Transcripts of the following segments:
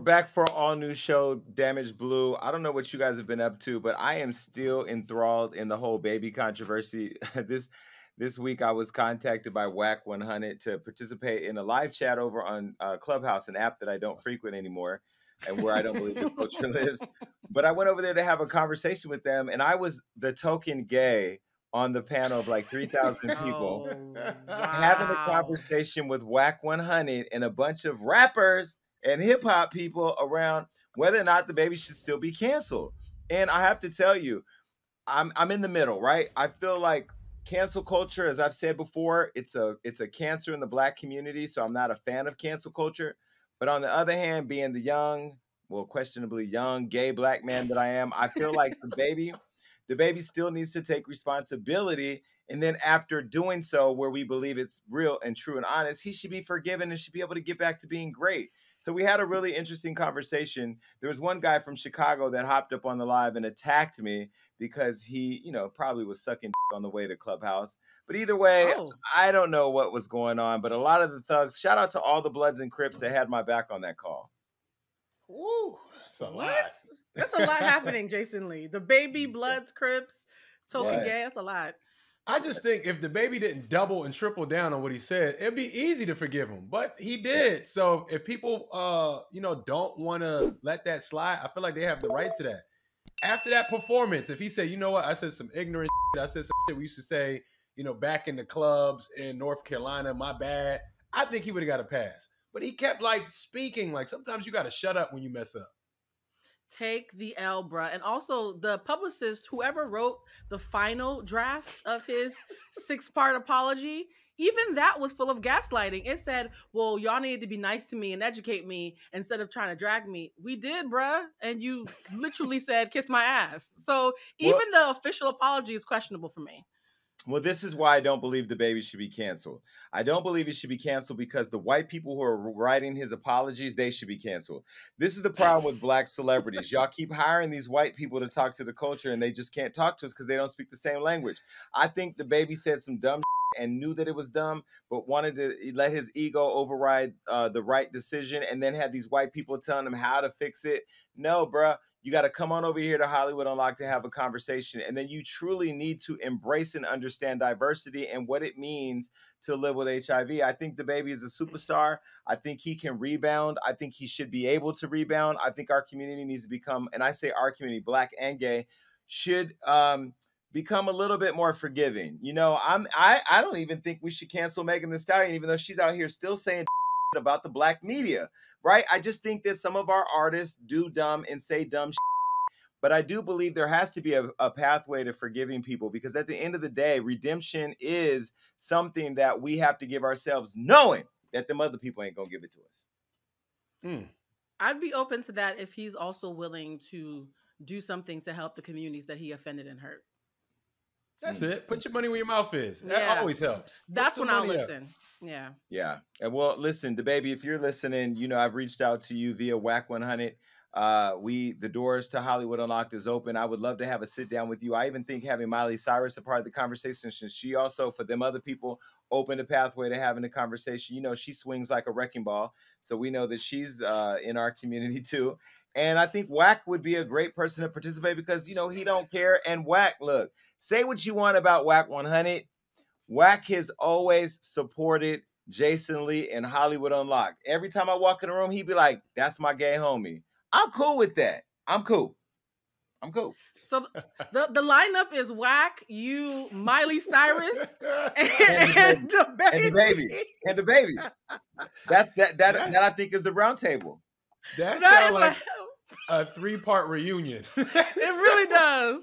back for an all new show, Damaged Blue. I don't know what you guys have been up to, but I am still enthralled in the whole baby controversy. This week, I was contacted by Whack 100 to participate in a live chat over on Clubhouse, an app that I don't frequent anymore, and where I don't believe the culture lives. But I went over there to have a conversation with them, and I was the token gay on the panel of like 3,000 people, having a conversation with Whack 100 and a bunch of rappers and hip hop people around whether or not the baby should still be canceled. And I have to tell you, I'm in the middle, right? I feel like cancel culture, as I've said before, it's a cancer in the Black community, so I'm not a fan of cancel culture. But on the other hand, being the young, well, questionably young gay Black man that I am, I feel like the baby still needs to take responsibility. And then after doing so, where we believe it's real and true and honest, he should be forgiven and should be able to get back to being great. So we had a really interesting conversation. There was one guy from Chicago that hopped up on the live and attacked me because he, probably was sucking on the way to Clubhouse. But either way, I don't know what was going on. But a lot of the thugs, shout out to all the Bloods and Crips that had my back on that call. Woo, that's a lot. That's a lot happening, Jason Lee. The baby, Bloods, Crips, token gay, that's a lot. I just think if the baby didn't double and triple down on what he said, it'd be easy to forgive him. But he did. So if people, don't want to let that slide, I feel like they have the right to that. After that performance, if he said, you know what, I said some ignorant shit, I said some shit we used to say, back in the clubs in North Carolina, my bad, I think he would have got a pass. But he kept speaking, sometimes you got to shut up when you mess up. Take the L, bruh. And also the publicist, whoever wrote the final draft of his 6-part apology, even that was full of gaslighting. It said, well, y'all need to be nice to me and educate me instead of trying to drag me. We did, bruh. And you literally said, kiss my ass. So even the official apology is questionable for me. Well, this is why I don't believe the baby should be canceled. I don't believe it should be canceled because the white people who are writing his apologies, they should be canceled. This is the problem with Black celebrities. Y'all keep hiring these white people to talk to the culture and they just can't talk to us because they don't speak the same language. I think the baby said some dumb and knew that it was dumb, but wanted to let his ego override the right decision and then had these white people telling him how to fix it. No, bruh. You got to come on over here to Hollywood Unlocked to have a conversation. And then you truly need to embrace and understand diversity and what it means to live with HIV. I think the baby is a superstar. I think he can rebound. I think he should be able to rebound. I think our community needs to become, and I say our community, Black and gay, should become a little bit more forgiving. I don't even think we should cancel Megan Thee Stallion, even though she's out here still saying about the Black media. Right? I just think that some of our artists do dumb and say dumb shit. But I do believe there has to be a pathway to forgiving people because at the end of the day, redemption is something that we have to give ourselves knowing that them other people ain't going to give it to us. I'd be open to that if he's also willing to do something to help the communities that he offended and hurt. That's it. Put your money where your mouth is. That always helps. That's when I'll listen. Yeah. Yeah. And well, listen, the baby, if you're listening, I've reached out to you via Whack 100. The doors to Hollywood Unlocked is open. I would love to have a sit down with you. I even think having Miley Cyrus a part of the conversation, since she also, for them other people, opened a pathway to having a conversation. She swings like a wrecking ball. So we know that she's in our community too. And I think Whack would be a great person to participate because, he don't care. And Whack, look, say what you want about Whack 100. Whack has always supported Jason Lee and Hollywood Unlocked. Every time I walk in the room, he'd be like, that's my gay homie. I'm cool with that. I'm cool. So the lineup is Whack, you, Miley Cyrus, and the baby. That I think is the round table. That sounds like a 3-part reunion. It really does.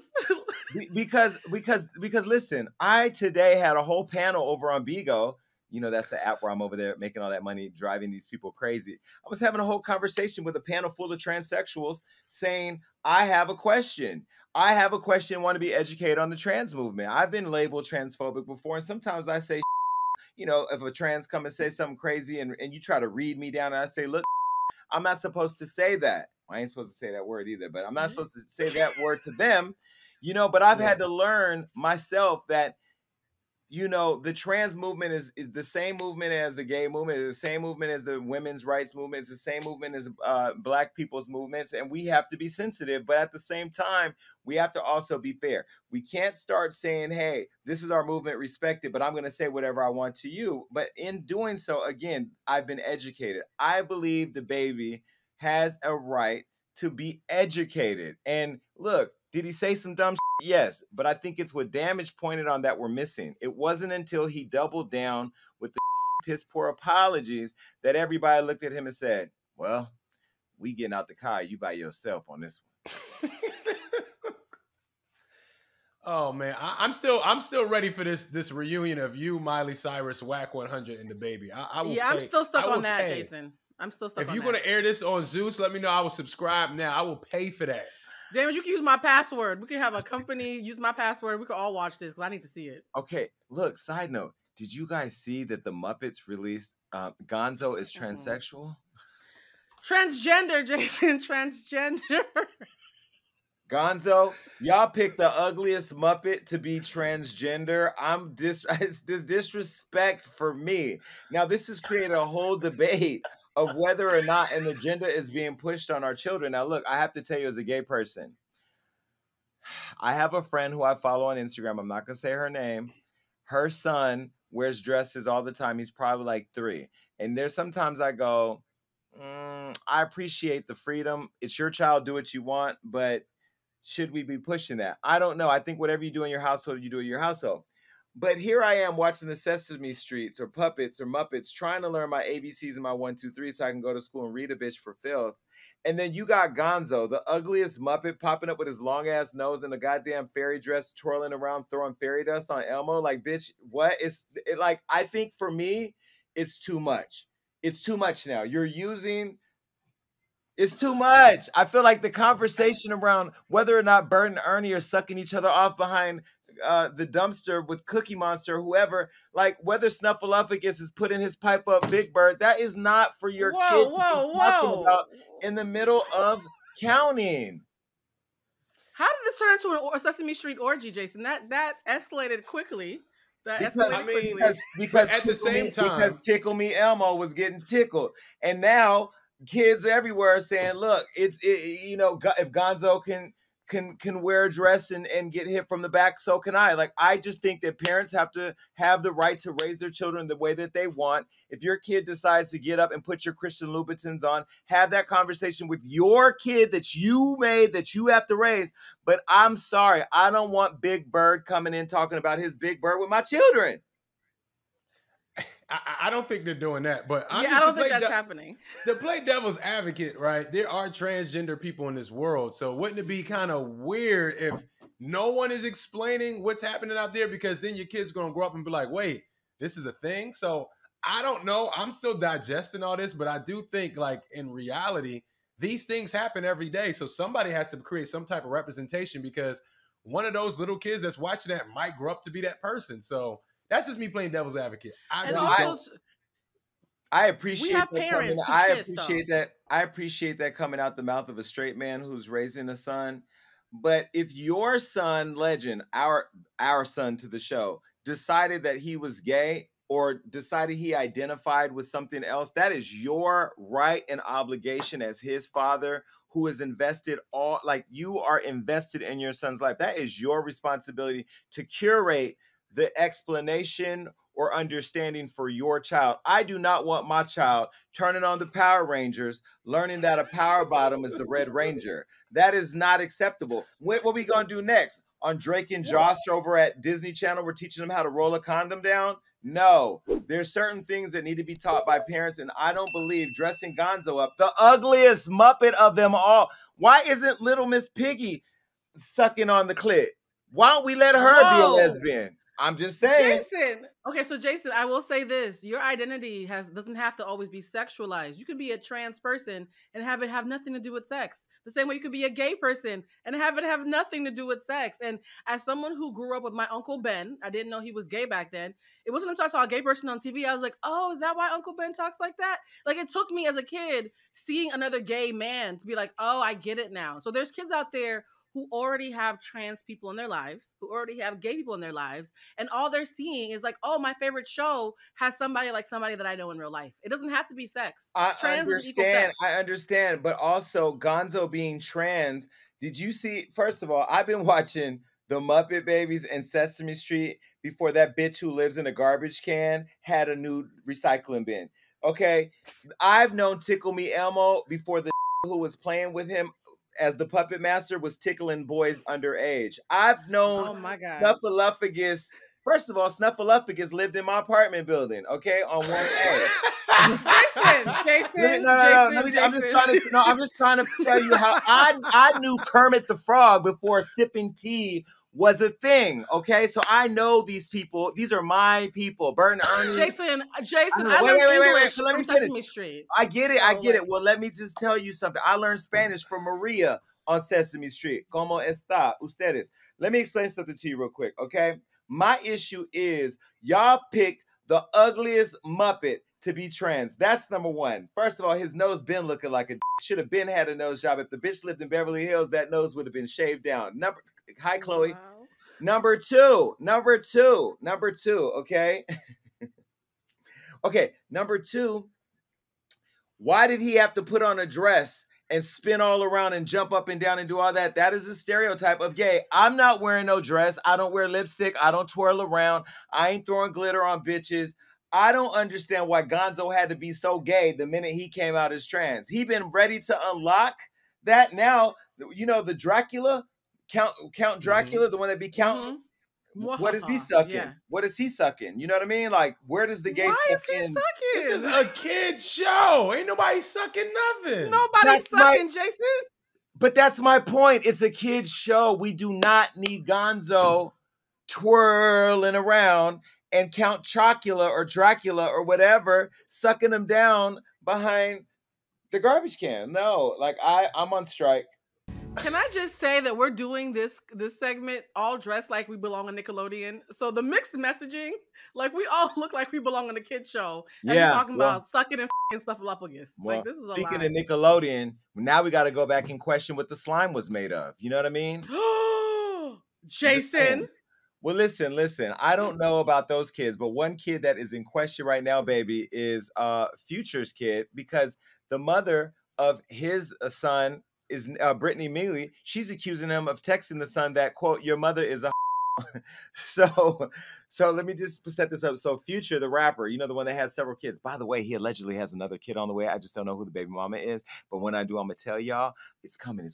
Because listen, I today had a whole panel over on Bigo. That's the app where I'm over there making all that money, driving these people crazy. I was having a whole conversation with a panel full of transsexuals saying, I have a question. Want to be educated on the trans movement. I've been labeled transphobic before. And sometimes I say, if a trans come and say something crazy and you try to read me down and I say, look, I'm not supposed to say that. I ain't supposed to say that word either, but I'm not supposed to say that word to them, but I've had to learn myself that the trans movement is the same movement as the gay movement, is the same movement as the women's rights movement, it's the same movement as black people's movements, and we have to be sensitive, but at the same time, we have to also be fair. We can't start saying, hey, this is our movement, respect it, but I'm going to say whatever I want to you. But in doing so, again, I've been educated. I believe the baby has a right to be educated. And look, did he say some dumb shit? Yes, but I think it's what Damage pointed on that we're missing. It wasn't until he doubled down with the piss poor apologies that everybody looked at him and said, well, we getting out the car, you by yourself on this one. Oh man, I'm still ready for this reunion of you, Miley Cyrus, Whack 100, and the baby. I will. Yeah, pay. I'm still stuck I will on that, pay. Jason. I'm still stuck If on you're that. gonna air this on Zeus, let me know. I will subscribe now. I will pay for that. Damn it, you can use my password. We can have a company use my password. We can all watch this because I need to see it. Okay, look, side note. Did you guys see that the Muppets released Gonzo is transsexual? Transgender, Jason. Transgender. Gonzo, y'all picked the ugliest Muppet to be transgender. It's the disrespect for me. Now, this has created a whole debate of whether or not an agenda is being pushed on our children. Now, look, I have to tell you, as a gay person, I have a friend who I follow on Instagram. I'm not going to say her name. Her son wears dresses all the time. He's probably like 3. And there's sometimes I go, I appreciate the freedom. It's your child. Do what you want. But should we be pushing that? I don't know. I think whatever you do in your household, you do in your household. But here I am watching the Sesame Streets or Puppets or Muppets, trying to learn my ABCs and my 1, 2, 3 so I can go to school and read a bitch for filth. And then you got Gonzo, the ugliest Muppet, popping up with his long ass nose and a goddamn fairy dress, twirling around, throwing fairy dust on Elmo. Like, bitch, what? Like, I think for me, it's too much. It's too much now. It's too much. I feel like the conversation around whether or not Bert and Ernie are sucking each other off behind the dumpster with Cookie Monster or whoever, like whether Snuffleupagus is putting his pipe up Big Bird, that is not for your kid to be talking about in the middle of counting. How did this turn into a Sesame Street orgy, Jason? That escalated quickly. Because at the same time, because Tickle Me Elmo was getting tickled, and now kids everywhere are saying, "Look, if Gonzo can wear a dress and get hit from the back, so can I." Like, I just think that parents have to have the right to raise their children the way that they want. If your kid decides to get up and put your Christian Louboutins on, have that conversation with your kid that you made, that you have to raise. But I'm sorry, I don't want Big Bird coming in talking about his Big Bird with my children. I don't think they're doing that, but I don't think that's happening. To play devil's advocate, right? There are transgender people in this world, so wouldn't it be kind of weird if no one is explaining what's happening out there? Because then your kid's gonna grow up and be like, "Wait, this is a thing." So I don't know. I'm still digesting all this, but I do think, like, in reality, these things happen every day. So somebody has to create some type of representation, because one of those little kids that's watching that might grow up to be that person. So that's just me playing devil's advocate. I appreciate that. I appreciate that coming out the mouth of a straight man who's raising a son. But if your son, Legend, our son to the show, decided that he was gay or decided he identified with something else, that is your right and obligation as his father, who is invested you are invested in your son's life. That is your responsibility to curate the explanation or understanding for your child. I do not want my child turning on the Power Rangers, learning that a power bottom is the Red Ranger. That is not acceptable. What are we going to do next? On Drake and Josh over at Disney Channel, we're teaching them how to roll a condom down? No. There's certain things that need to be taught by parents, and I don't believe dressing Gonzo up, the ugliest Muppet of them all. Why isn't Little Miss Piggy sucking on the clit? Why don't we let her be a lesbian? I'm just saying. Jason. Okay, so Jason, I will say this. Your identity doesn't have to always be sexualized. You could be a trans person and have it have nothing to do with sex. The same way you could be a gay person and have it have nothing to do with sex. And as someone who grew up with my Uncle Ben, I didn't know he was gay back then. It wasn't until I saw a gay person on TV, I was like, oh, is that why Uncle Ben talks like that? Like, it took me as a kid seeing another gay man to be like, oh, I get it now. So there's kids out there who already have trans people in their lives, who already have gay people in their lives, and all they're seeing is like, oh, my favorite show has somebody like somebody that I know in real life. It doesn't have to be sex. Trans doesn't equal sex. I understand, but also Gonzo being trans. Did you see? First of all, I've been watching the Muppet Babies and Sesame Street before that bitch who lives in a garbage can had a new recycling bin. Okay, I've known Tickle Me Elmo before the who was playing with him as the puppet master was tickling boys underage. I've known Oh my God. Snuffleupagus. First of all, Snuffleupagus lived in my apartment building, okay, on 1A. Jason. I'm just trying to tell you how I knew Kermit the Frog before sipping tea was a thing. Okay, so I know these people. These are my people. Bert and Ernie. Jason. I learned English from Sesame Street. I get it. Well, let me just tell you something. I learned Spanish from Maria on Sesame Street. ¿Cómo está ustedes? Let me explain something to you real quick, okay? My issue is y'all picked the ugliest Muppet to be trans. That's number one. First of all, his nose been looking like a should have been had a nose job. If the bitch lived in Beverly Hills, that nose would have been shaved down. Hi, Chloe. Wow. Number two, okay? Okay, number two, why did he have to put on a dress and spin all around and jump up and down and do all that? That is a stereotype of gay. I'm not wearing no dress. I don't wear lipstick. I don't twirl around. I ain't throwing glitter on bitches. I don't understand why Gonzo had to be so gay the minute he came out as trans. He been ready to unlock that now. You know, the Dracula, Count Dracula, the one that be counting. What is he sucking? Yeah. What is he sucking? You know what I mean? Like, where does the gay Why stuff is he in? Sucking? This is a kid's show. Ain't nobody sucking nothing. Nobody's sucking, Jason. But that's my point. It's a kid's show. We do not need Gonzo twirling around and Count Chocula or Dracula or whatever sucking him down behind the garbage can. No, like I'm on strike. Can I just say that we're doing this segment all dressed like we belong on Nickelodeon? So the mixed messaging, like we all look like we belong on a kids show. And we're talking about sucking and Snuffleupagus. Well, like this is speaking of Nickelodeon, now we got to go back and question what the slime was made of. You know what I mean? Jason. Well, listen. I don't know about those kids, but one kid that is in question right now, baby, is Future's kid, because the mother of his son is Brittany Mealy. She's accusing him of texting the son that, quote, your mother is a so let me just set this up. So Future, the rapper, you know, the one that has several kids. By the way, he allegedly has another kid on the way. I just don't know who the baby mama is. But when I do, I'm going to tell y'all, it's coming.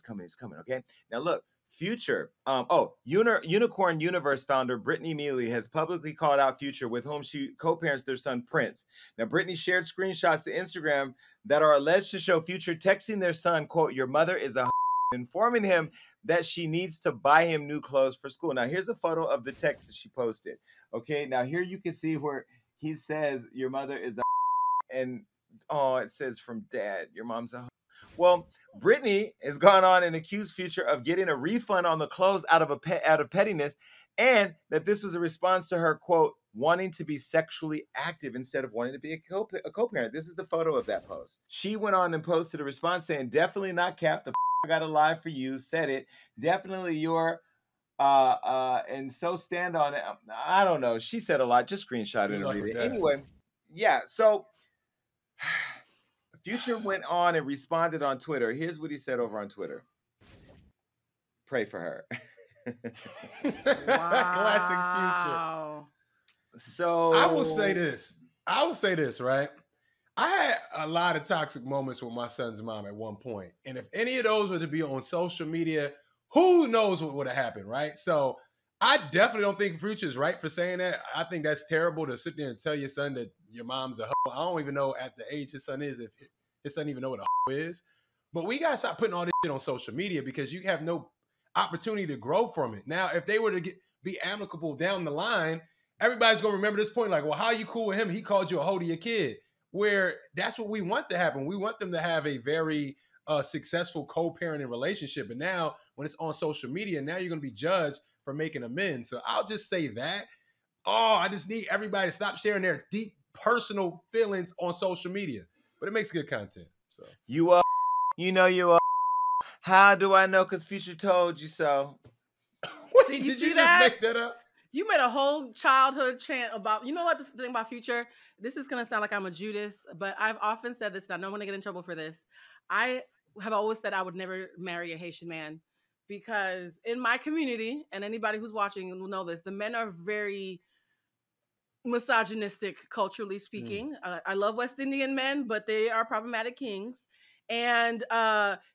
Okay. Now look, Future, Unicorn Universe founder Brittany Mealy has publicly called out Future, with whom she co-parents their son Prince. Now, Brittany shared screenshots to Instagram that are alleged to show Future texting their son, quote, your mother is a informing him that she needs to buy him new clothes for school. Now, here's a photo of the text that she posted. Okay, now here you can see where he says, your mother is a and it says from dad, your mom's a Well, Brittany has gone on and accused Future of getting a refund on the clothes out of pettiness, and that this was a response to her, quote, wanting to be sexually active instead of wanting to be a co-parent. This is the photo of that post. She went on and posted a response saying, definitely not Cap. The I got a lie for you. Said it. Definitely your and so stand on it. I don't know. She said a lot. Just screenshot it and read it. Anyway, yeah. So Future went on and responded on Twitter. Here's what he said over on Twitter. Pray for her. Wow. Classic Future. So I will say this, right? I had a lot of toxic moments with my son's mom at one point. And if any of those were to be on social media, who knows what would have happened, right? So I definitely don't think Future's right for saying that. I think that's terrible to sit there and tell your son that your mom's a hoe. I don't even know at the age his son is if his son even know what a hoe is. But we got to stop putting all this shit on social media because you have no opportunity to grow from it. Now, if they were to be amicable down the line, everybody's going to remember this point like, well, how are you cool with him? He called you a hoe to your kid. Where that's what we want to happen. We want them to have a very successful co-parenting relationship. And now when it's on social media, now you're going to be judged for making amends. So I'll just say that. I just need everybody to stop sharing their deep personal feelings on social media. But it makes good content. So you How do I know? Because Future told you so. See, Wait, you did see you just that? make that up? You made a whole childhood chant about, you know what, the thing about Future, this is going to sound like I'm a Judas, but I've often said this, and I don't want to get in trouble for this. I have always said I would never marry a Haitian man because in my community, and anybody who's watching will know this, the men are very misogynistic, culturally Mm. speaking. I love West Indian men, but they are problematic kings. And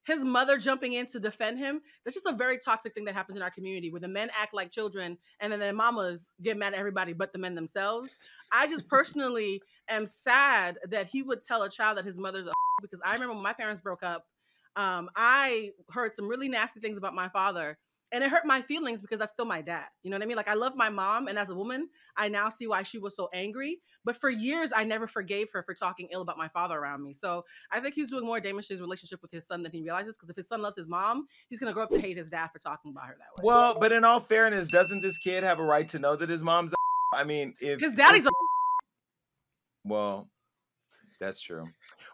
his mother jumping in to defend him, that's just a very toxic thing that happens in our community where the men act like children and then their mamas get mad at everybody but the men themselves. I just personally am sad that he would tell a child that his mother's a because I remember when my parents broke up, I heard some really nasty things about my father. And it hurt my feelings because that's still my dad. You know what I mean? Like, I love my mom. And as a woman, I now see why she was so angry. But for years, I never forgave her for talking ill about my father around me. So I think he's doing more damage to his relationship with his son than he realizes. Because if his son loves his mom, he's going to grow up to hate his dad for talking about her that way. Well, but in all fairness, doesn't this kid have a right to know that his mom's I mean, if His daddy's a well, that's true.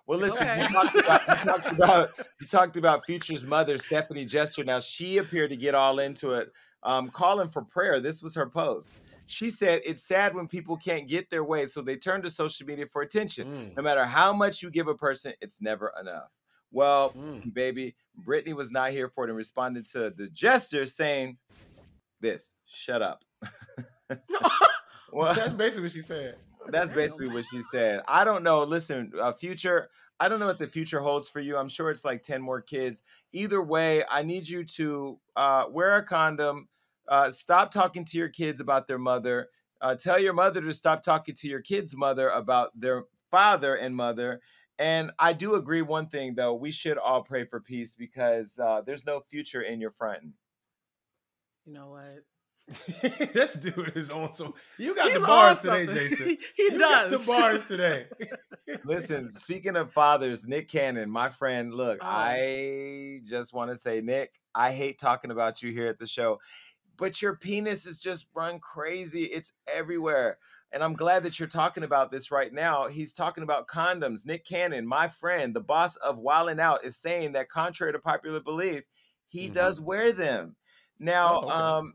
Well, listen, okay. you talked about Future's mother, Stephanie Jester. Now she appeared to get all into it, calling for prayer. This was her post. She said, "It's sad when people can't get their way, so they turn to social media for attention. Mm. No matter how much you give a person, it's never enough." Well, Mm. baby, Brittany was not here for it and responded to the Jester saying this: "Shut up." Well, That's basically what she said. that's basically what she said. I don't know. Listen, Future, I don't know what the future holds for you. I'm sure it's like 10 more kids. Either way, I need you to wear a condom, stop talking to your kids about their mother, tell your mother to stop talking to your kids' mother about their father and mother. And I do agree one thing, though. We should all pray for peace because there's no future in your fronting. You know what? This dude is on some. You got He's the bars on today, something. Jason. He You got the does. bars today. Listen, speaking of fathers, Nick Cannon, my friend, look, Oh. I just want to say, Nick, I hate talking about you here at the show, but your penis is just run crazy. It's everywhere. And I'm glad that you're talking about this right now. He's talking about condoms. Nick Cannon, my friend, the boss of Wildin' Out, is saying that contrary to popular belief, he does wear them. Now, Oh, okay.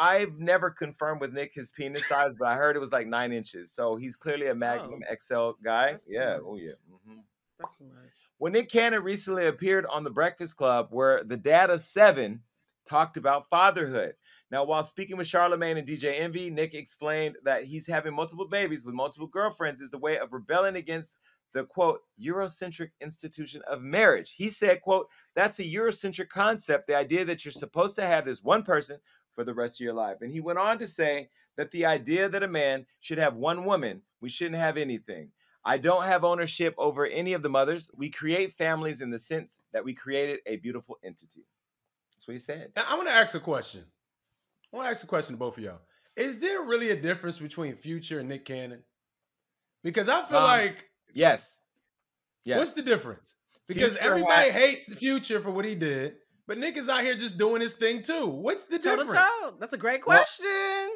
I've never confirmed with Nick his penis size, but I heard it was like 9 inches. So he's clearly a Magnum XL guy. That's too Yeah. much. Oh, yeah. That's too much. Well, Nick Cannon recently appeared on The Breakfast Club, where the dad of 7 talked about fatherhood. Now, while speaking with Charlamagne and DJ Envy, Nick explained that he's having multiple babies with multiple girlfriends is the way of rebelling against the, quote, Eurocentric institution of marriage. He said, quote, that's a Eurocentric concept, the idea that you're supposed to have this one person for the rest of your life. And he went on to say that the idea that a man should have one woman, we shouldn't have anything. I don't have ownership over any of the mothers. We create families in the sense that we created a beautiful entity. That's what he said. Now, I want to ask a question. I want to ask a question to both of y'all. Is there really a difference between Future and Nick Cannon? Because I feel like Yes. what's the difference? Because everybody hates the Future for what he did, but Nick is out here just doing his thing too. What's the difference? That's a great question.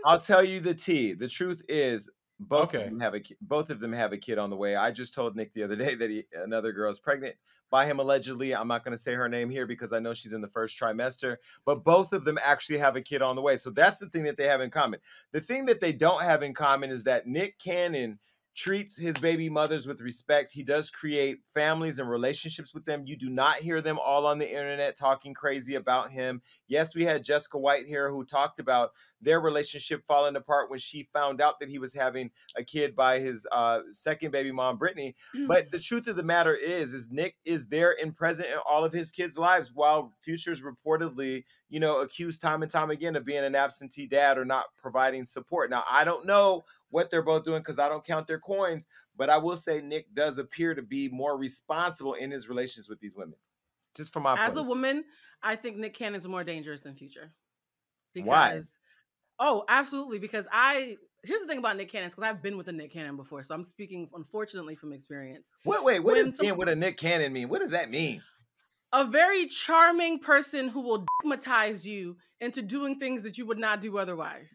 I'll tell you the tea. The truth is, both Okay. of them have a both of them have a kid on the way. I just told Nick the other day that another girl's pregnant by him allegedly. I'm not going to say her name here because I know she's in the first trimester, but both of them actually have a kid on the way. So that's the thing that they have in common. The thing that they don't have in common is that Nick Cannon treats his baby mothers with respect. He does create families and relationships with them. You do not hear them all on the internet talking crazy about him. Yes, we had Jessica White here who talked about their relationship falling apart when she found out that he was having a kid by his second baby mom, Brittany. But the truth of the matter is Nick is there and present in all of his kids' lives, while Future's reportedly, accused time and time again of being an absentee dad or not providing support. Now, I don't know what they're both doing because I don't count their coins, but I will say Nick does appear to be more responsible in his relations with these women. Just from my As a woman, I think Nick Cannon's more dangerous than Future. Because, why? Oh, absolutely. Because here's the thing about Nick Cannon, because I've been with a Nick Cannon before, so I'm speaking unfortunately from experience. Wait, what does being with a Nick Cannon mean? What does that mean? A very charming person who will dogmatize you into doing things that you would not do otherwise.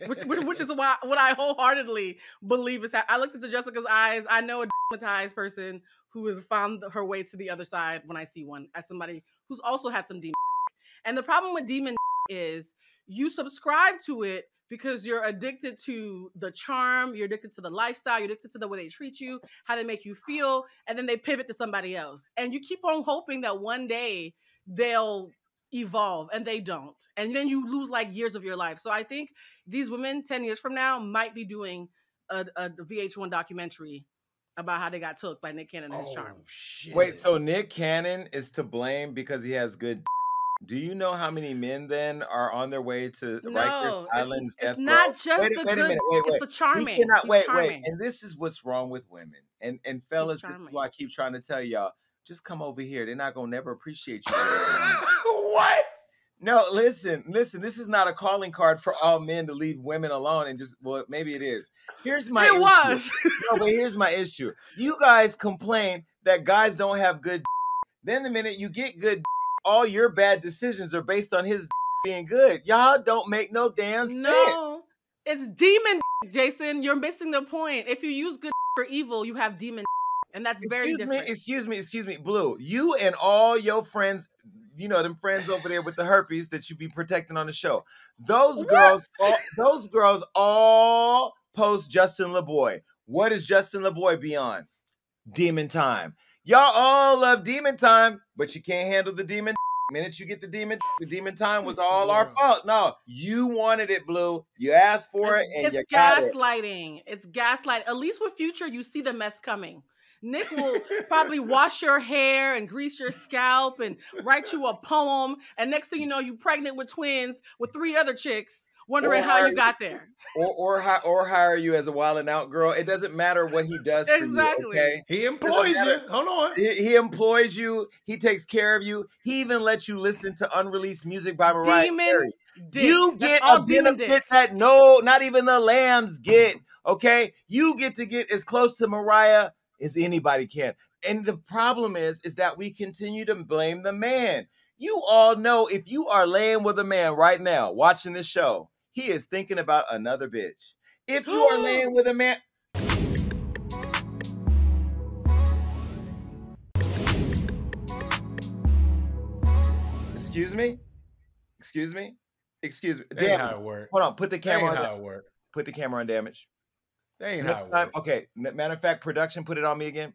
which is what I wholeheartedly believe is happening. I looked into Jessica's eyes. I know a dogmatized person who has found her way to the other side when I see one, as somebody who's also had some demon. And the problem with demon is you subscribe to it because you're addicted to the charm, you're addicted to the lifestyle, you're addicted to the way they treat you, how they make you feel, and then they pivot to somebody else. And you keep on hoping that one day they'll evolve, and they don't. And then you lose like years of your life. So I think these women 10 years from now might be doing a VH1 documentary about how they got took by Nick Cannon and his charm. Shit. Wait, so Nick Cannon is to blame because he has good. Do you know how many men then are on their way to Rikers Island's death row? It's not just Wait the a good. minute, wait. It's the charming. We cannot, He's wait. charming. And this is what's wrong with women. And fellas, this is why I keep trying to tell y'all, just come over here. They're not gonna never appreciate you. What? No, listen. This is not a calling card for all men to leave women alone and just, well, maybe it is. Here's my issue. Was. No, but here's my issue. You guys complain that guys don't have good. Then the minute you get good, all your bad decisions are based on his being good. Y'all don't make no damn sense. No, it's demon, Jason. You're missing the point. If you use good for evil, you have demon, and that's very different. Excuse me, Blue. You and all your friends, you know them friends over there with the herpes that you be protecting on the show. Those girls all post Justin LeBoy. What is Justin LeBoy be on? Demon Time. Y'all all love Demon Time, but you can't handle the demon. The minute you get the demon time was all our fault. No, you wanted it, Blue. You asked for it, and you got it. It's gaslighting. It's gaslight. At least with Future, you see the mess coming. Nick will probably wash your hair and grease your scalp and write you a poem. And next thing you know, you pregnant with twins with 3 other chicks, wondering how you got there. Or hire you as a wild and out girl. It doesn't matter what he does for you, okay? He employs you. Hold on. He employs you. He takes care of you. He even lets you listen to unreleased music by Mariah Carey. You get a benefit that not even the lambs get, okay? You get to get as close to Mariah as anybody can. And the problem is that we continue to blame the man. You all know if you are laying with a man right now watching this show, he is thinking about another bitch. If you are laying with a man... Excuse me? Damn, how it work. Hold on, put the camera on. How it work. Put the camera on damage. Next time, okay. Matter of fact, production, put it on me again.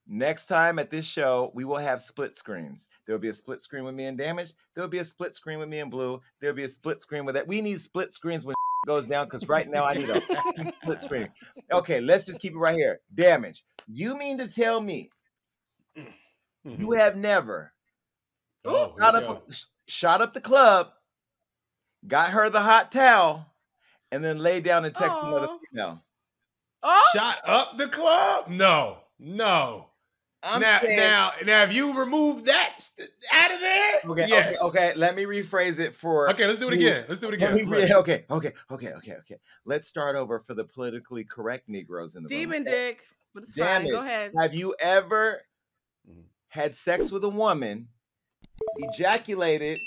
Next time at this show, we will have split screens. There will be a split screen with me and Damage. There will be a split screen with me and Blue. There will be a split screen with that. We need split screens when goes down because right now I need a split screen. Okay, let's just keep it right here. Damage. You mean to tell me you have never shot up the club, got her the hot towel, and then laid down and text another female? Shot up the club? No. Now, have you removed that out of there? Okay, yes. Okay. Let me rephrase it for. Okay, let's do it again. Okay. Let's start over for the politically correct Negroes in the room. Demon dick, but it's fine. Go ahead. Have you ever had sex with a woman, ejaculated,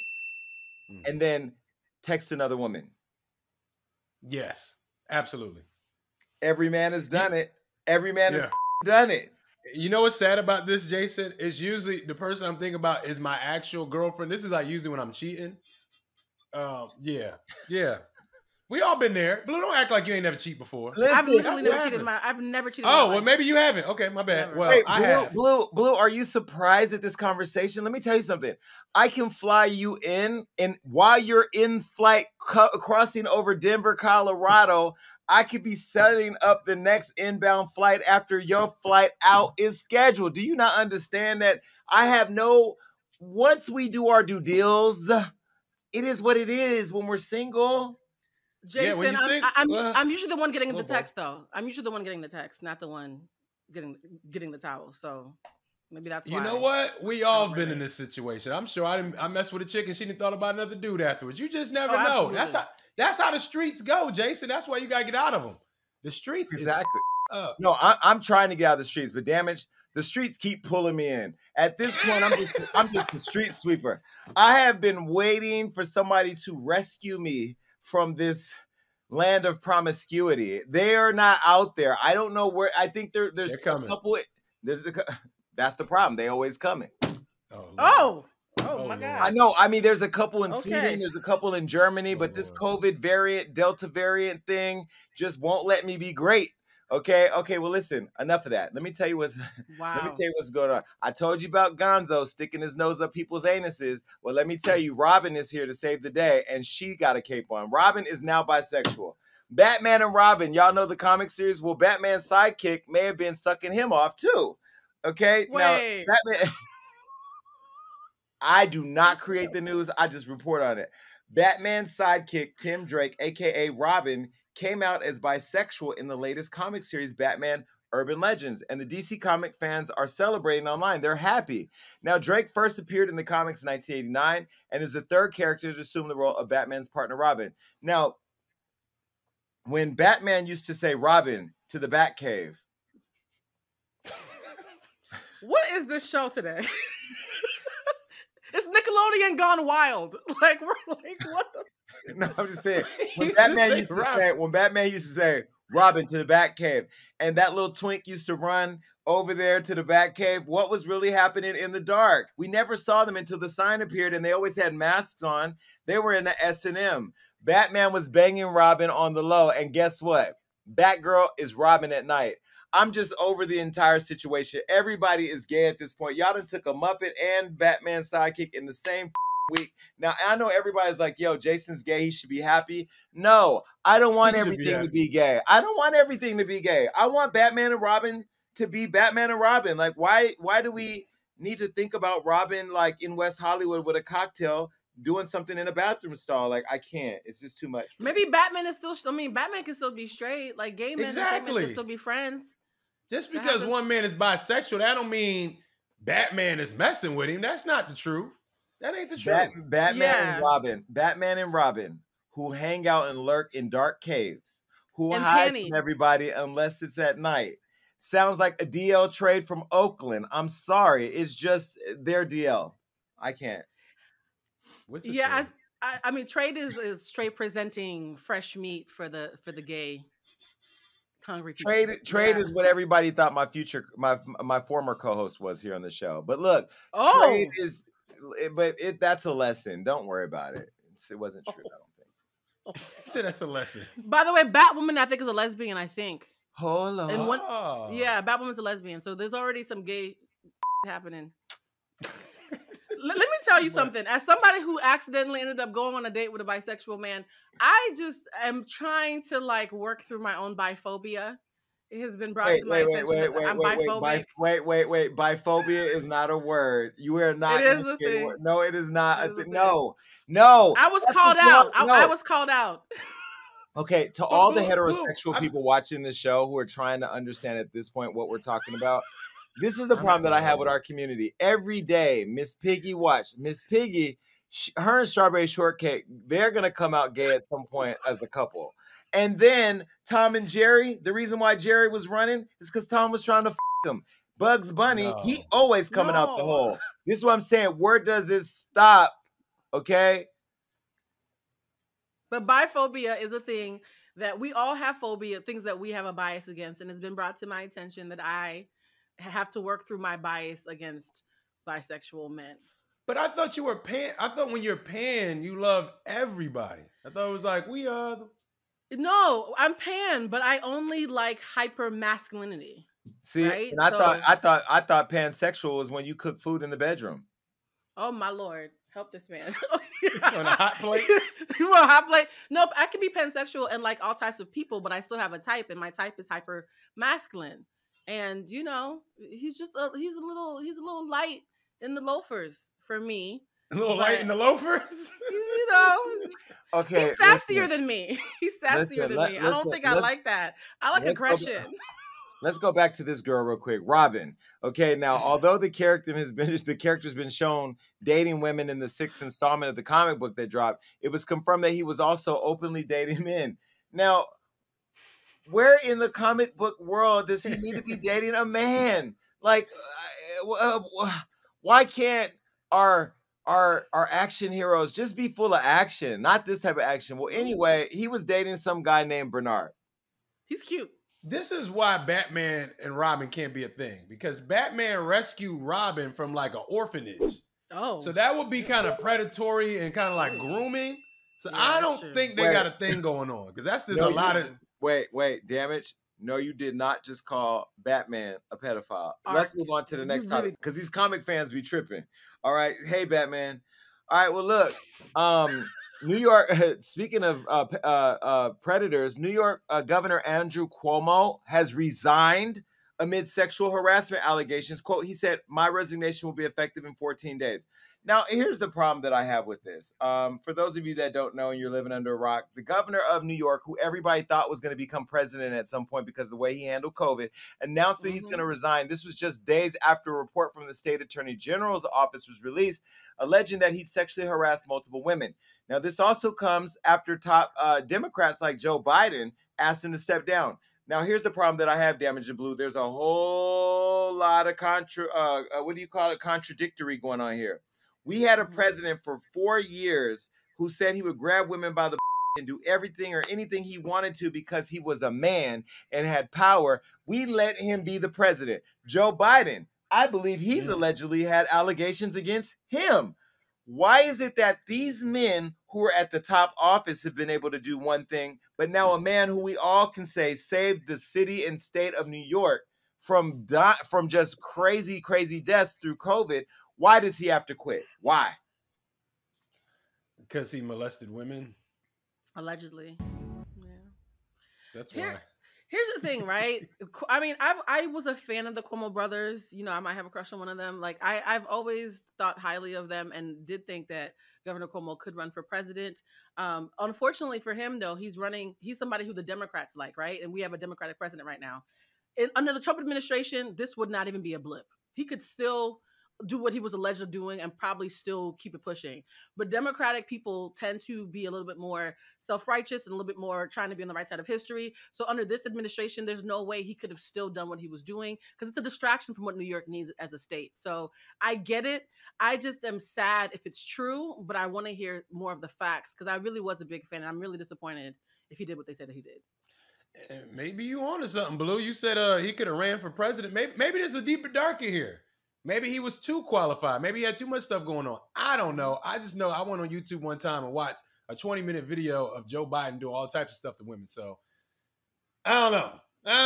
and then text another woman? Yes, absolutely. Every man has done it. Every man has done it. You know what's sad about this, Jason? It's usually the person I'm thinking about is my actual girlfriend. This is like usually when I'm cheating. Yeah. We all been there. Blue, don't act like you ain't never cheated before. Listen, I've literally never cheated. I've never cheated. Oh, well, maybe you haven't. Okay, my bad. Never. Well, wait, I have. Blue, are you surprised at this conversation? Let me tell you something. I can fly you in, and while you're in flight crossing over Denver, Colorado, I could be setting up the next inbound flight after your flight out is scheduled. Do you not understand that once we do our due deals, it is what it is when we're single. Jason, I'm usually the one getting the text, though. I'm usually the one getting the text, not the one getting the towel. So maybe that's why. You know what? We all been in this situation. I'm sure I messed with a chick and she didn't thought about another dude afterwards. You just never know. Absolutely. That's how the streets go, Jason. That's why you gotta get out of them. The streets, exactly. No, I'm trying to get out of the streets, but Damage, the streets keep pulling me in. At this point, I'm just a street sweeper. I have been waiting for somebody to rescue me from this land of promiscuity. They are not out there. I don't know where. I think there's a couple. That's the problem. They always coming. Oh Oh, my Lord. God. I know. I mean, there's a couple in Sweden, Okay. there's a couple in Germany, but this COVID variant, Delta variant thing just won't let me be great. Okay. Well, listen, enough of that. Let me tell you what's Wow. going on. I told you about Gonzo sticking his nose up people's anuses. Well, let me tell you, Robin is here to save the day, and she got a cape on. Robin is now bisexual. Batman and Robin, y'all know the comic series. Well, Batman's sidekick may have been sucking him off too. Okay. Now, Wait. Batman. I do not create the news. I just report on it. Batman's sidekick, Tim Drake, aka Robin, came out as bisexual in the latest comic series, Batman Urban Legends. And the DC comic fans are celebrating online. They're happy. Now, Drake first appeared in the comics in 1989 and is the third character to assume the role of Batman's partner, Robin. Now, when Batman used to say Robin to the Batcave. What is this show today? It's Nickelodeon gone wild. Like, we're like, what the? No, I'm just saying. When Batman used to say Robin to the Batcave, and that little twink used to run over there to the Batcave, what was really happening in the dark? We never saw them until the sign appeared, and they always had masks on. They were in the S&M. Batman was banging Robin on the low, and guess what? Batgirl is Robin at night. I'm just over the entire situation. Everybody is gay at this point. Y'all done took a Muppet and Batman sidekick in the same week. Now, I know everybody's like, yo, Jason's gay. He should be happy. No, I don't want everything to be gay. I don't want everything to be gay. I want Batman and Robin to be Batman and Robin. Like, why do we need to think about Robin like in West Hollywood with a cocktail doing something in a bathroom stall? Like, I can't. It's just too much. Maybe Batman is still, Batman can still be straight. Like, gay men and straight men can still be friends. Just because one man is bisexual, that don't mean Batman is messing with him. That's not the truth. That ain't the truth. Batman and Robin, who hang out and lurk in dark caves, who hide from everybody unless it's at night. Sounds like a DL trade from Oakland. I'm sorry. It's just their DL. I can't. Yeah, I mean, trade is straight presenting fresh meat for the gay. Hungry people. Trade is what everybody thought my former co-host was here on the show. But look, trade is, but that's a lesson. Don't worry about it. It wasn't true. I don't think. So that's a lesson. By the way, Batwoman I think is a lesbian. I think. Hold on. Yeah, Batwoman's a lesbian. So there's already some gay happening. Let me tell you something. As somebody who accidentally ended up going on a date with a bisexual man, I just am trying to like work through my own biphobia. It has been brought to my attention that I'm biphobic. Wait. Biphobia is not a word. You are not. It is a thing. No, it is not. No. I was called out. I was called out. Okay, to all the heterosexual people watching this show who are trying to understand at this point what we're talking about, this is the problem that I have with our community. Every day, Miss Piggy, her and Strawberry Shortcake, they're going to come out gay at some point as a couple. And then Tom and Jerry, the reason why Jerry was running is because Tom was trying to f*** him. Bugs Bunny, he always coming out the hole. This is what I'm saying. Where does it stop? Okay? But biphobia is a thing that we all have phobia, things that we have a bias against. And it's been brought to my attention that I have to work through my bias against bisexual men. But I thought you were pan. I thought when you're pan, you love everybody. I thought it was like, we are. No, I'm pan, but I only like hyper masculinity. See, right? And I thought pansexual was when you cook food in the bedroom. Oh my Lord. Help this man. On a hot plate? You want a hot plate? Nope. I can be pansexual and like all types of people, but I still have a type, and my type is hyper masculine. And you know, he's a little light in the loafers for me. A little light in the loafers? You know. Okay. He's sassier than me. He's sassier than me. I don't think I like that. I like aggression. Let's go back to this girl real quick, Robin. Okay, now although the character's been shown dating women in the 6th installment of the comic book that dropped, it was confirmed that he was also openly dating men. Now, where in the comic book world does he need to be dating a man? Like, why can't our action heroes just be full of action? Not this type of action. Well, anyway, he was dating some guy named Bernard. He's cute. This is why Batman and Robin can't be a thing, because Batman rescued Robin from like an orphanage. So Oh. that would be kind of predatory and kind of like Oh. grooming. So Yeah, I that's don't true. think they Wait, got a thing going on, because that's just no, a you lot of. wait, damage. No, you did not just call Batman a pedophile. Let's Arc. move on to the You next topic really. because these comic fans be tripping. All right, hey Batman. All right, well look, um, New York. Speaking of predators, New York Governor Andrew Cuomo has resigned amid sexual harassment allegations. Quote: He said, "My resignation will be effective in 14 days." Now, here's the problem that I have with this. For those of you that don't know and you're living under a rock, the governor of New York, who everybody thought was going to become president at some point because of the way he handled COVID, announced that he's going to resign. This was just days after a report from the state attorney general's office was released, alleging that he'd sexually harassed multiple women. Now, this also comes after top Democrats like Joe Biden asked him to step down. Now, here's the problem that I have, Damage in Blue. There's a whole lot of contradictory going on here. We had a president for 4 years who said he would grab women by the and do everything or anything he wanted to because he was a man and had power. We let him be the president. Joe Biden, I believe he's allegedly had allegations against him. Why is it that these men who are at the top office have been able to do one thing, but now a man who we all can say saved the city and state of New York from just crazy deaths through COVID? Why does he have to quit? Why? Because he molested women. Allegedly. Yeah. That's Here, why. here's the thing, right? I mean, I was a fan of the Cuomo brothers. You know, I might have a crush on one of them. Like, I've always thought highly of them and did think that Governor Cuomo could run for president. Unfortunately for him, though, he's running. He's somebody who the Democrats like, right? And we have a Democratic president right now. Under the Trump administration, this would not even be a blip. He could still do what he was alleged of doing and probably still keep it pushing. But Democratic people tend to be a little bit more self-righteous and a little bit more trying to be on the right side of history. So under this administration, there's no way he could have still done what he was doing because it's a distraction from what New York needs as a state. So I get it. I just am sad if it's true, but I want to hear more of the facts because I really was a big fan. And I'm really disappointed if he did what they said that he did. Maybe you on to something, Blue. You said he could have ran for president. Maybe there's a deeper darker here. Maybe he was too qualified. Maybe he had too much stuff going on. I don't know. I just know I went on YouTube one time and watched a 20-minute video of Joe Biden doing all types of stuff to women. So I don't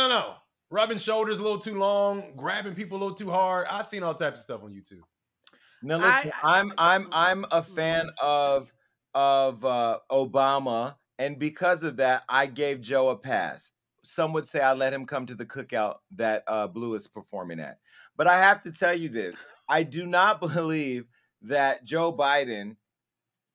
know. Rubbing shoulders a little too long, grabbing people a little too hard. I've seen all types of stuff on YouTube. Now listen, I'm a fan of Obama, and because of that, I gave Joe a pass. Some would say I let him come to the cookout that Blue is performing at. But I have to tell you this: I do not believe that Joe Biden.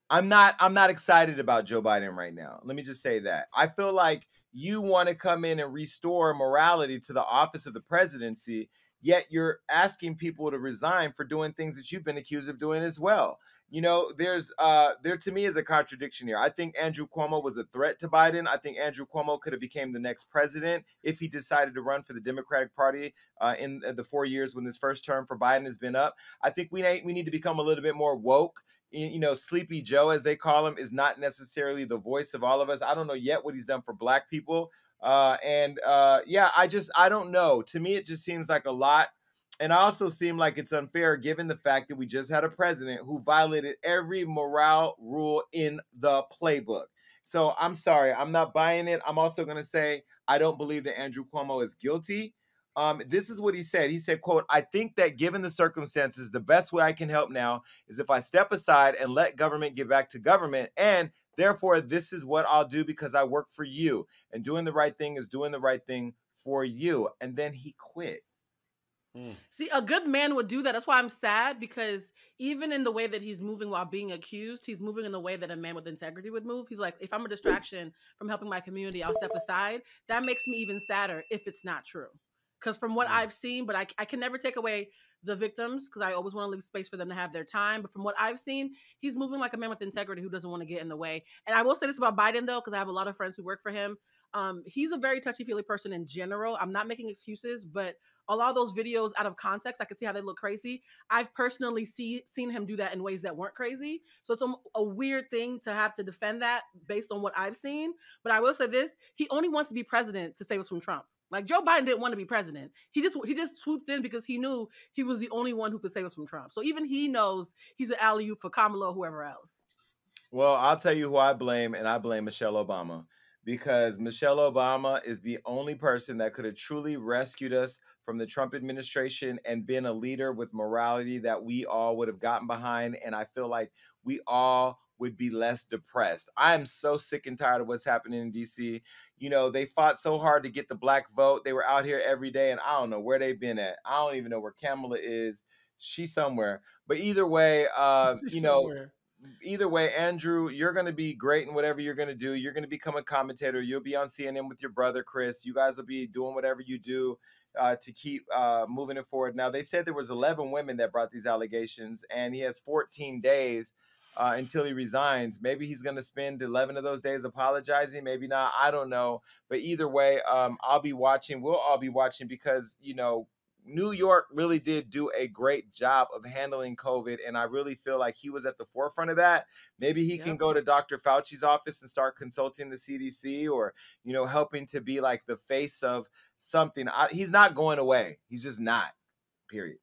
I'm not excited about Joe Biden right now. Let me just say that. I feel like you want to come in and restore morality to the office of the presidency, yet you're asking people to resign for doing things that you've been accused of doing as well. You know, there to me is a contradiction here. I think Andrew Cuomo was a threat to Biden. I think Andrew Cuomo could have became the next president if he decided to run for the Democratic Party in the 4 years when this first term for Biden has been up. I think we need to become a little bit more woke. You know, Sleepy Joe, as they call him, is not necessarily the voice of all of us. I don't know yet what he's done for Black people. Yeah, I don't know. To me, it just seems like a lot. And I also seem like it's unfair given the fact that we just had a president who violated every morale rule in the playbook. So I'm sorry, I'm not buying it. I'm also going to say I don't believe that Andrew Cuomo is guilty. This is what he said. He said, quote, "I think that given the circumstances, the best way I can help now is if I step aside and let government get back to government. And therefore, this is what I'll do because I work for you. And doing the right thing is doing the right thing for you." And then he quit. See, a good man would do that. That's why I'm sad because even in the way that he's moving while being accused, he's moving in the way that a man with integrity would move. He's like, if I'm a distraction from helping my community, I'll step aside. That makes me even sadder if it's not true. Because from what I've seen, but I can never take away the victims because I always want to leave space for them to have their time. But from what I've seen, he's moving like a man with integrity who doesn't want to get in the way. And I will say this about Biden, though, because I have a lot of friends who work for him. He's a very touchy-feely person in general. I'm not making excuses, but a lot of those videos out of context, I could see how they look crazy. I've personally seen him do that in ways that weren't crazy. So it's a weird thing to have to defend that based on what I've seen. But I will say this, he only wants to be president to save us from Trump. Like Joe Biden didn't want to be president. He just swooped in because he knew he was the only one who could save us from Trump. So even he knows he's an alley oop for Kamala or whoever else. Well, I'll tell you who I blame, and I blame Michelle Obama because Michelle Obama is the only person that could have truly rescued us from the Trump administration and been a leader with morality that we all would have gotten behind. And I feel like we all would be less depressed. I am so sick and tired of what's happening in DC. You know, they fought so hard to get the black vote. They were out here every day, and I don't know where they've been at. I don't even know where Kamala is. She's somewhere. But either way, Somewhere. either way, Andrew, you're going to be great in whatever you're going to do. You're going to become a commentator. You'll be on CNN with your brother, Chris. You guys will be doing whatever you do to keep moving it forward. Now, they said there was 11 women that brought these allegations, and he has 14 days until he resigns. Maybe he's going to spend 11 of those days apologizing. Maybe not. I don't know. But either way, I'll be watching. We'll all be watching because, you know, New York really did do a great job of handling COVID, and I really feel like he was at the forefront of that. Maybe he can go to Dr. Fauci's office and start consulting the CDC, or you know, helping to be like the face of something. He's not going away. He's just not. Period.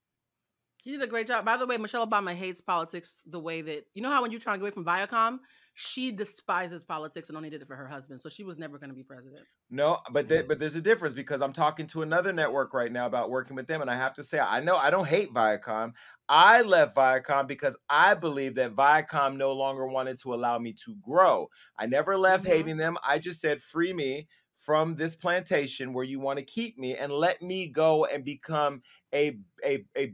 He did a great job. By the way, Michelle Obama hates politics the way that, you know how when you're trying to get away from Viacom, she despises politics and only did it for her husband. So she was never going to be president. No, but there's a difference because I'm talking to another network right now about working with them, and I have to say, I know I don't hate Viacom. I left Viacom because I believe that Viacom no longer wanted to allow me to grow. I never left hating them. I just said, free me from this plantation where you want to keep me and let me go and become a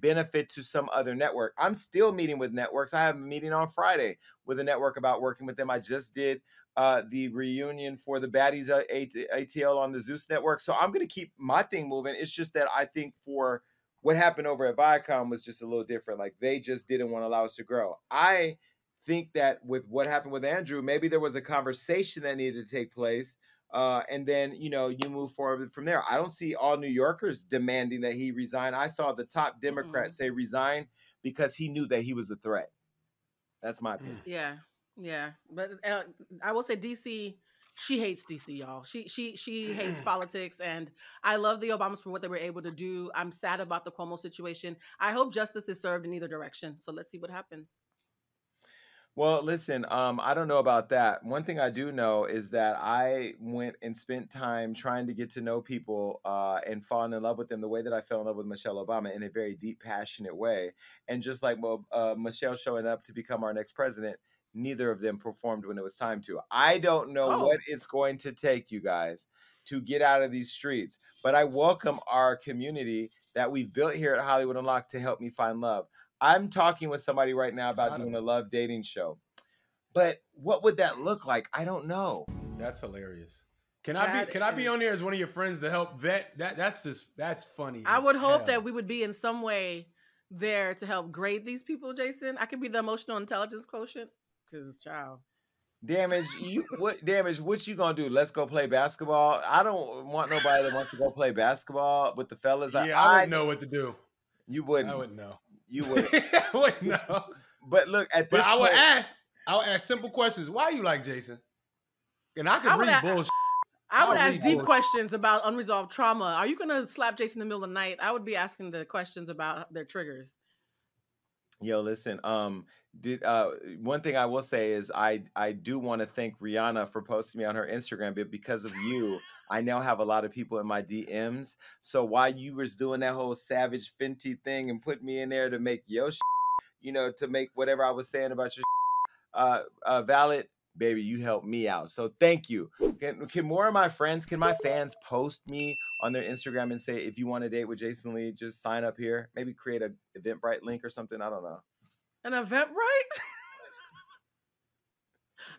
benefit to some other network. I'm still meeting with networks. I have a meeting on Friday with a network about working with them. I just did the reunion for the Baddies ATL on the Zeus network. So I'm going to keep my thing moving. It's just that I think for what happened over at Viacom was just a little different. Like they just didn't want to allow us to grow. I think that with what happened with Andrew, maybe there was a conversation that needed to take place. And then, you know, you move forward from there. I don't see all New Yorkers demanding that he resign. I saw the top Democrat say resign because he knew that he was a threat. That's my opinion. Yeah. But I will say DC, she hates DC, y'all. She hates politics, and I love the Obamas for what they were able to do. I'm sad about the Cuomo situation. I hope justice is served in either direction. So let's see what happens. Well, listen, I don't know about that. One thing I do know is that I went and spent time trying to get to know people and falling in love with them the way that I fell in love with Michelle Obama in a very deep, passionate way. And just like Michelle showing up to become our next president, neither of them performed when it was time to. I don't know what it's going to take, you guys, to get out of these streets, but I welcome our community that we've built here at Hollywood Unlocked to help me find love. I'm talking with somebody right now about doing a love dating show. But what would that look like? I don't know. That's hilarious. Can I be on there as one of your friends to help vet? That's funny. I would hope that we would be in some way there to help grade these people, Jason. I could be the emotional intelligence quotient. Cause child. Damage, what you gonna do? Let's go play basketball. I don't want nobody that wants to go play basketball with the fellas. Yeah, I wouldn't know what to do. You wouldn't. I wouldn't know. You would. I wouldn't know. But look, at this point, I would ask simple questions. Why you like Jason? And I could read bullshit. I would ask deep questions about unresolved trauma. Are you gonna slap Jason in the middle of the night? I would be asking the questions about their triggers. Yo, listen. One thing I will say is I do want to thank Rihanna for posting me on her Instagram, but because of you, I now have a lot of people in my DMs. So while you was doing that whole Savage Fenty thing and put me in there to make your to make whatever I was saying about your valid, baby, you helped me out. So thank you. Can more of my friends, can my fans post me on their Instagram and say, if you want to date with Jason Lee, just sign up here. Maybe create an Eventbrite link or something. I don't know. An Eventbrite?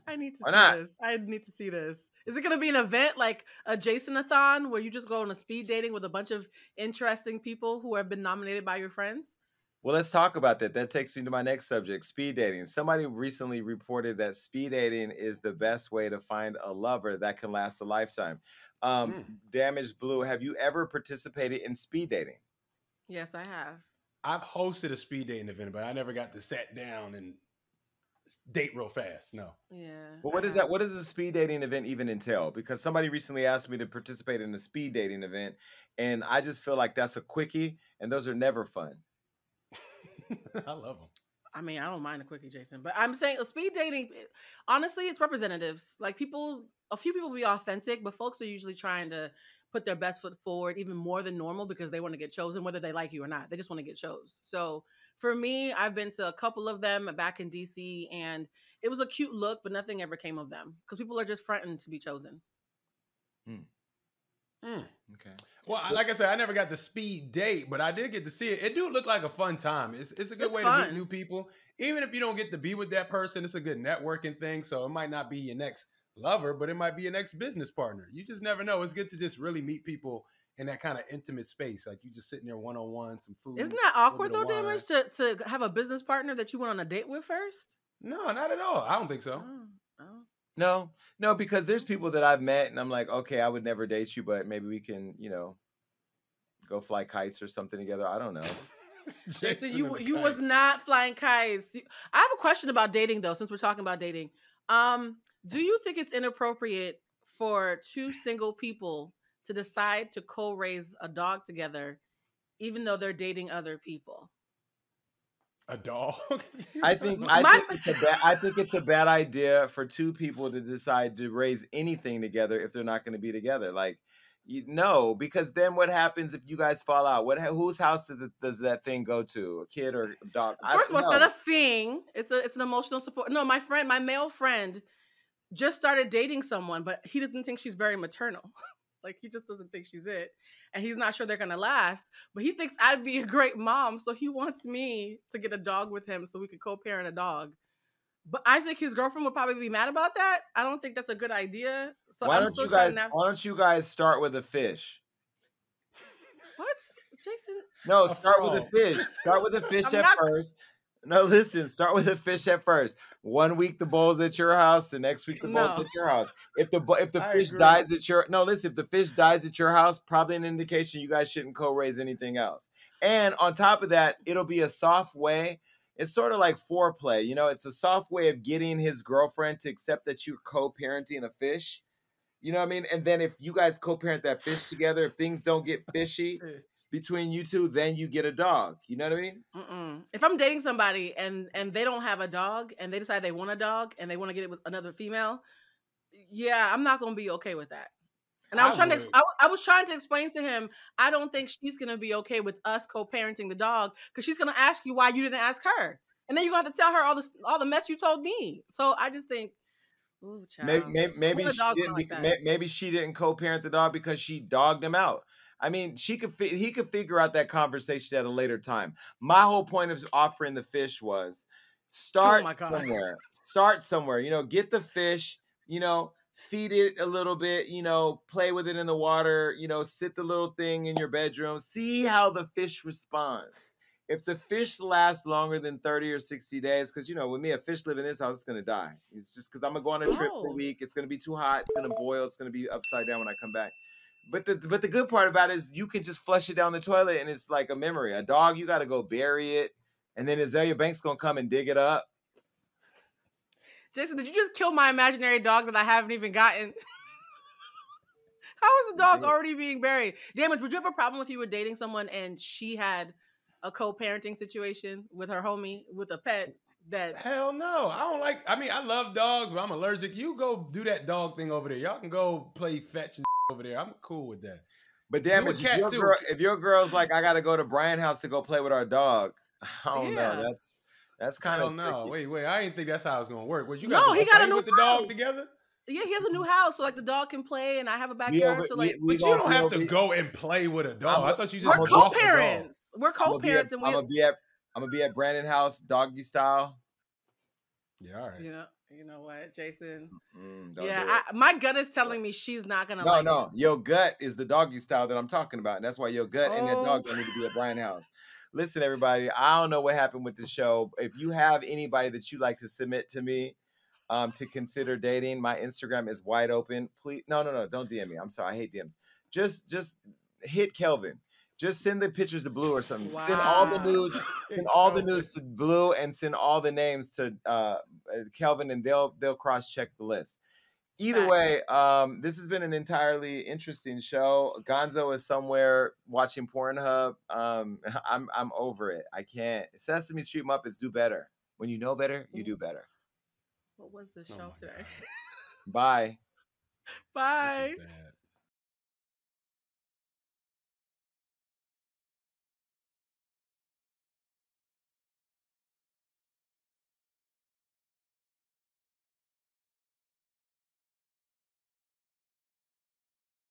I need to see this. I need to see this. Is it going to be an event like a Jason-a-thon where you just go on a speed dating with a bunch of interesting people who have been nominated by your friends? Well, let's talk about that. That takes me to my next subject, speed dating. Somebody recently reported that speed dating is the best way to find a lover that can last a lifetime. Damaged Blue, have you ever participated in speed dating? Yes, I have. I've hosted a speed dating event, but I never got to sit down and date real fast. No. Yeah. But what is that? What does a speed dating event even entail? Because somebody recently asked me to participate in a speed dating event, and I just feel like that's a quickie, and those are never fun. I love them. I mean, I don't mind a quickie, Jason, but I'm saying speed dating, honestly, it's representatives. Like a few people be authentic, but folks are usually trying to put their best foot forward even more than normal because they want to get chosen, whether they like you or not. They just want to get chose. So for me, I've been to a couple of them back in DC, and it was a cute look, but nothing ever came of them because people are just fronting to be chosen. Hmm. Okay. Well, like I said, I never got the speed date, but I did get to see it. It do look like a fun time. It's a good way to meet new people. Even if you don't get to be with that person, it's a good networking thing. So it might not be your next lover, but it might be your next business partner. You just never know. It's good to just really meet people in that kind of intimate space. Like you just sitting there one-on-one, some food. Isn't that awkward though, Damage, to have a business partner that you went on a date with first? No, not at all. I don't think so. No, because there's people that I've met and I'm like, okay, I would never date you, but maybe we can, go fly kites or something together. I don't know. Jason, you was not flying kites. I have a question about dating though, since we're talking about dating. Do you think it's inappropriate for two single people to decide to co-raise a dog together, even though they're dating other people? A dog? I think it's a bad idea for two people to decide to raise anything together if they're not going to be together. Like, because then what happens if you guys fall out? Whose house does that thing go to? A kid or a dog? First of all, it's not a thing. It's an emotional support. No, my male friend, just started dating someone, but he doesn't think she's very maternal. Like he just doesn't think she's it. And he's not sure they're gonna last. But he thinks I'd be a great mom. So he wants me to get a dog with him so we could co-parent a dog. But I think his girlfriend would probably be mad about that. I don't think that's a good idea. So why don't you guys start with a fish? What? Jason? No, start with a fish. Start with a fish first. No, listen, start with a fish at first. 1 week the bowl's at your house, the next week the bowl's at your house. If the fish dies at your if the fish dies at your house, probably an indication you guys shouldn't co-raise anything else. And on top of that, it'll be a soft way. It's sort of like foreplay, it's a soft way of getting his girlfriend to accept that you're co-parenting a fish. You know what I mean? And then if you guys co-parent that fish together, if things don't get fishy between you two, then you get a dog. You know what I mean? If I'm dating somebody and they don't have a dog and they decide they want a dog and they want to get it with another female, yeah, I'm not going to be okay with that. And I was trying to explain to him, I don't think she's going to be okay with us co-parenting the dog because she's going to ask you why you didn't ask her. And then you're going to have to tell her all the mess you told me. So I just think, ooh, child. Maybe she didn't co-parent the dog because she dogged him out. I mean, he could figure out that conversation at a later time. My whole point of offering the fish was start somewhere. Start somewhere. Get the fish, feed it a little bit, play with it in the water, sit the little thing in your bedroom, see how the fish responds. If the fish lasts longer than 30 or 60 days, because, with me, a fish live in this house, it's going to die. It's just because I'm going to go on a trip for a week. It's going to be too hot. It's going to boil. It's going to be upside down when I come back. But the good part about it is you can just flush it down the toilet and it's like a memory. A dog, you got to go bury it. And then Azalea Banks going to come and dig it up. Jason, did you just kill my imaginary dog that I haven't even gotten? How is the dog already being buried? Damage, would you have a problem if you were dating someone and she had a co-parenting situation with her homie, with a pet? Hell no. I love dogs, but I'm allergic. You go do that dog thing over there. Y'all can go play fetch and over there. I'm cool with that. But Damage, if your girl's like, I got to go to Brian's house to go play with our dog, I don't know. That's kind of no. Wait. I didn't think that's how it's gonna work. He got a new with the dog together. Yeah, he has a new house, so like the dog can play, and I have a backyard. But you don't have to go and play with a dog. I thought you just we're co-parents. We're co-parents, and I'm gonna be at Brandon's house, doggy style. Yeah, all right. You know what, Jason? My gut is telling me she's not gonna. No. Your gut is the doggy style that I'm talking about, and that's why your gut and that dog don't need to be at Brian's house. Listen, everybody, I don't know what happened with the show. If you have anybody that you like to submit to me to consider dating, my Instagram is wide open. Please, no, don't DM me. I'm sorry, I hate DMs. Just hit Kelvin. Just send the pictures to Blue or something. Send all the Wow. nudes. Send all the nudes to Blue and send all the names to Kelvin, and they'll cross check the list. Either Facts. way, this has been an entirely interesting show. Gonzo is somewhere watching Pornhub. I'm over it. I can't. Sesame Street Muppets do better. When you know better, you do better. What was the Oh show my today? God. Bye. This is Bye. bad.